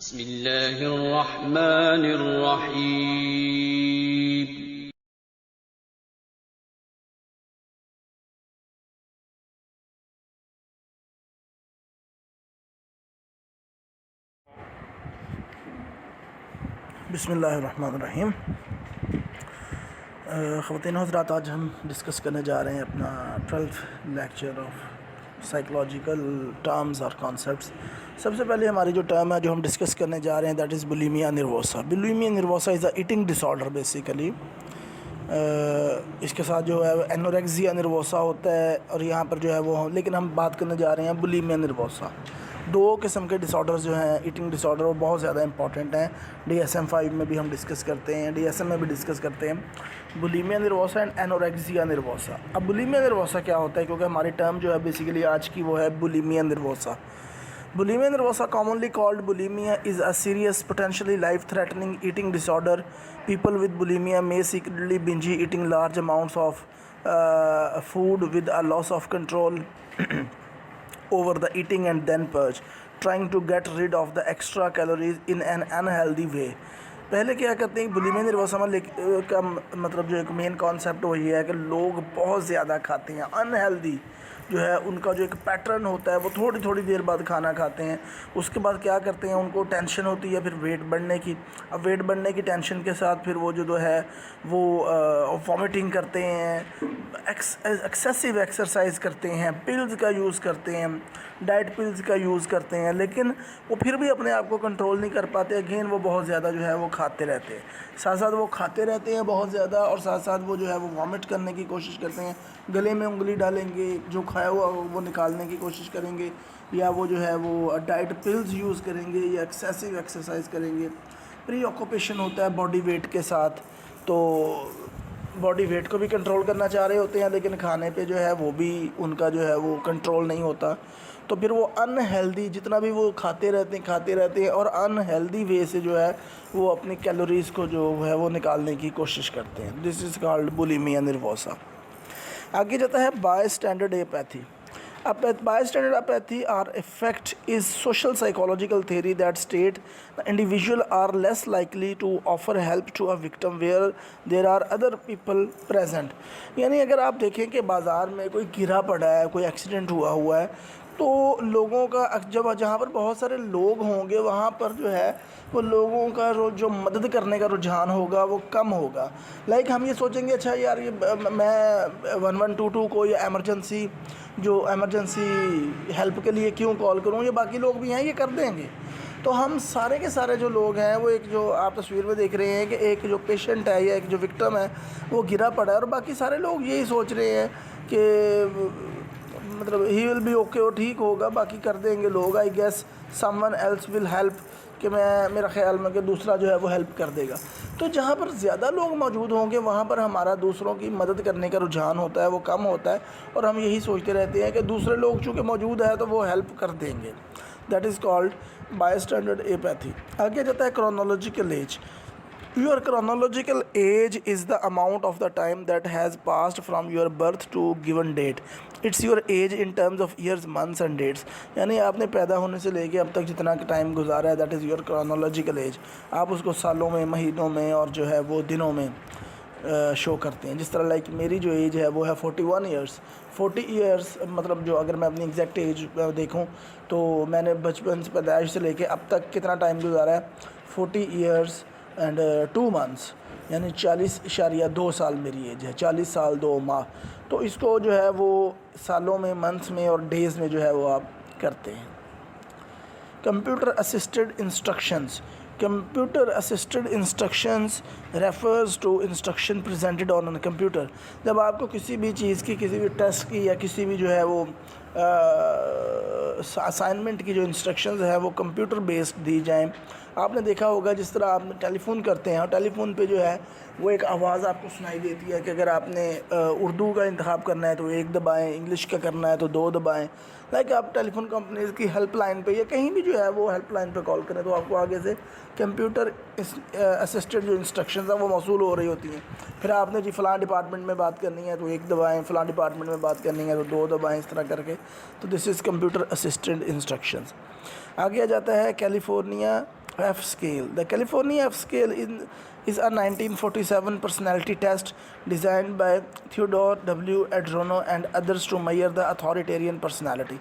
بسم اللہ الرحمن الرحیم. بسم اللہ الرحمن الرحیم. خواتین و حضرات، آج ہم ڈسکس کرنے جا رہے ہیں اپنا 12th lecture of psychological terms اور کانسیپٹس. سب سے پہلے ہماری جو ٹرم ہے جو ہم ڈسکس کرنے جا رہے ہیں that is bulimia nervosa. Bulimia nervosa is a eating disorder basically. اس کے ساتھ جو ہے اینوریکزیا نروسا ہوتا ہے اور یہاں پر جو ہے وہ، لیکن ہم بات کرنے جا رہے ہیں بولیمیا نروسا. دو قسم کے ڈس آرڈر جو ہیں ایٹنگ ڈس آرڈر، وہ بہت زیادہ امپورٹنٹ ہیں. DSM-5 میں بھی ہم ڈسکس کرتے ہیں، DSM میں بھی ڈسکس کرتے ہیں. بولیمیا نروسا اینڈ اینوریکزیا نروسا. اب بولیمیا نروسا کیا ہوتا ہے، کیونکہ ہماری ٹرم جو ہے بیسیکلی آج کی وہ ہے بولیمیا نروسا. Bulimia nervosa, commonly called bulimia, is a serious, potentially life-threatening eating disorder. People with bulimia may secretly binge eating large amounts of food with a loss of control over the eating and then purge, trying to get rid of the extra calories in an unhealthy way. پہلے کیا کرتے ہیں بولیمیا نروسا کا مطلب جو ایک مین concept وہ یہ ہے کہ لوگ بہت زیادہ کھاتے ہیں، انہیلدی جو ہے ان کا جو ایک پیٹرن ہوتا ہے وہ تھوڑی تھوڑی دیر بعد کھانا کھاتے ہیں. اس کے بعد کیا کرتے ہیں، ان کو ٹینشن ہوتی ہے پھر ویٹ بڑھنے کی. اب ویٹ بڑھنے کی ٹینشن کے ساتھ پھر وہ جو ہے وہ وامٹنگ کرتے ہیں، ایکسیسو ایکسرسائز کرتے ہیں، پلز کا یوز کرتے ہیں، ڈائٹ پلز کا یوز کرتے ہیں، لیکن وہ پھر بھی اپنے آپ کو کنٹرول نہیں کر پاتے. اگین وہ بہت زیادہ جو ہے وہ کھاتے رہتے ہیں، ساتھ ساتھ وہ کھاتے رہتے ہیں بہت زیادہ، اور ساتھ ساتھ وہ جو ہے وہ وامٹ کرنے کی کوشش کرتے ہیں، گلے میں انگلی ڈالیں گے، جو کھایا ہوا وہ نکالنے کی کوشش کریں گے، یا وہ جو ہے وہ ڈائٹ پلز یوز کریں گے، یا ایکسیسو ایکسرسائز کریں گے. پری آکوپیشن ہوتا ہے باڈی ویٹ کے ساتھ، تو باڈی ویٹ کو بھی کنٹرول کرنا چاہ رہے ہوتے ہیں لیکن کھانے پہ جو ہے وہ بھی ان کا جو ہے وہ کنٹرول نہیں ہوتا. تو پھر وہ انہیلدی جتنا بھی وہ کھاتے رہتے ہیں اور انہیلدی وے سے جو ہے وہ اپنی کیلوریز کو جو ہے وہ نکالنے کی کوشش کرتے ہیں. This is called bulimia nervosa. آگے جاتا ہے by standard apathy. By standard apathy اور effect is social psychological theory that state the individual are less likely to offer help to a victim where there are other people present. یعنی اگر آپ دیکھیں کہ بازار میں کوئی گرا پڑا ہے، کوئی ایکسیڈنٹ ہوا ہے، تو لوگوں کا جہاں پر بہت سارے لوگ ہوں گے وہاں پر جو ہے وہ لوگوں کا جو مدد کرنے کا رجحان ہوگا وہ کم ہوگا. لائک ہم یہ سوچیں گے اچھا یار یہ میں 1122 کو یا ایمرجنسی ہیلپ کے لیے کیوں کال کروں، یہ باقی لوگ بھی ہیں یہ کر دیں گے. تو ہم سارے کے سارے جو لوگ ہیں وہ ایک جو آپ تصویر میں دیکھ رہے ہیں کہ ایک جو پیشنٹ ہے یا ایک جو وکٹم ہے وہ گرا پڑا ہے، اور باقی سارے لوگ یہی سوچ رہے ہیں کہ مطلب ہی ول بی اوکے، وہ ٹھیک ہوگا، باقی کر دیں گے لوگ. I guess someone else will help, کہ میرا خیال میں کہ دوسرا جو ہے وہ ہیلپ کر دے گا. تو جہاں پر زیادہ لوگ موجود ہوں گے وہاں پر ہمارا دوسروں کی مدد کرنے کا رجحان ہوتا ہے وہ کم ہوتا ہے، اور ہم یہی سوچتے رہتے ہیں کہ دوسرے لوگ چونکہ موجود ہے تو وہ ہیلپ کر دیں گے. That is called by standard apathy. آگے جاتا ہے chronological age. Your chronological age is the amount of the time that has passed from your birth to given date. It's your age in terms of years, months and dates. یعنی آپ نے پیدا ہونے سے لے کے اب تک جتنا ٹائم گزارا ہے that is your chronological age. آپ اس کو سالوں میں، مہینوں میں اور جو ہے وہ دنوں میں شو کرتے ہیں. جس طرح لائک میری جو ایج ہے وہ ہے 41 ایئرس. 40 ایئرس مطلب جو اگر میں اپنی ایگزیکٹ ایج دیکھوں تو میں نے بچپن سے پیدائش سے لے کے اب تک کتنا ٹائم گزارا ہے، 40 ایئرس اینڈ 2 months، یعنی 40.2 سال میری ایج ہے، 40 سال 2 ماہ. تو اس کو جو ہے وہ سالوں میں، منتھس میں اور ڈیز میں جو ہے وہ آپ کرتے ہیں. Computer assisted instructions. Computer assisted instructions refers to instruction presented on a computer. جب آپ کو کسی بھی چیز کی، کسی بھی ٹیسٹ کی یا کسی بھی جو ہے وہ اسائنمنٹ کی جو انسٹرکشنز ہیں وہ کمپیوٹر بیسڈ دی جائیں. آپ نے دیکھا ہوگا جس طرح آپ ٹیلی فون کرتے ہیں اور ٹیلی فون پہ جو ہے وہ ایک آواز آپ کو سنائی دیتی ہے کہ اگر آپ نے اردو کا انتخاب کرنا ہے تو 1 دبائیں، انگلش کا کرنا ہے تو 2 دبائیں. لائک آپ ٹیلی فون کمپنیز کی ہیلپ لائن پہ یا کہیں بھی جو ہے وہ ہیلپ لائن پہ کال کریں تو آپ کو آگے سے کمپیوٹر اسسٹڈ جو انسٹرکشنز ہیں وہ موصول ہو رہی ہوتی ہیں. پھر آپ نے جی فلاں ڈپارٹمنٹ میں بات کرنی ہے تو 1 دبائیں، فلاں ڈپارٹمنٹ میں بات کرنی ہے تو 2 دبائیں، اس طرح کر کے. تو دس از کمپیوٹر اسسٹڈ انسٹرکشنز. آگے آ جاتا ہے California F scale. The California F scale is a 1947 personality test designed by Theodore W. Adorno and others to measure the authoritarian personality.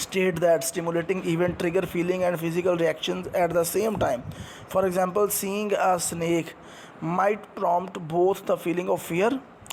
state that stimulating event trigger feeling and physical reactions at the same time. For example, seeing a snake might prompt both the feeling of fear,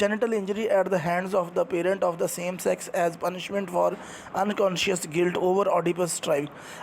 genital injury at the hands of the parent of the same sex as punishment for unconscious guilt over Oedipus striving।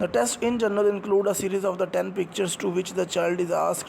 The test in general include a series of the 10 pictures to which the child is asked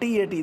TAT,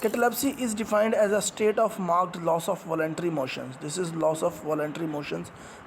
Catalepsy is defined as a state of marked loss of voluntary motions. This is loss of voluntary motions.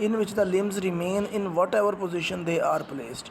in which the limbs remain in whatever position they are placed.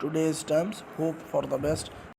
today's terms. Hope for the best.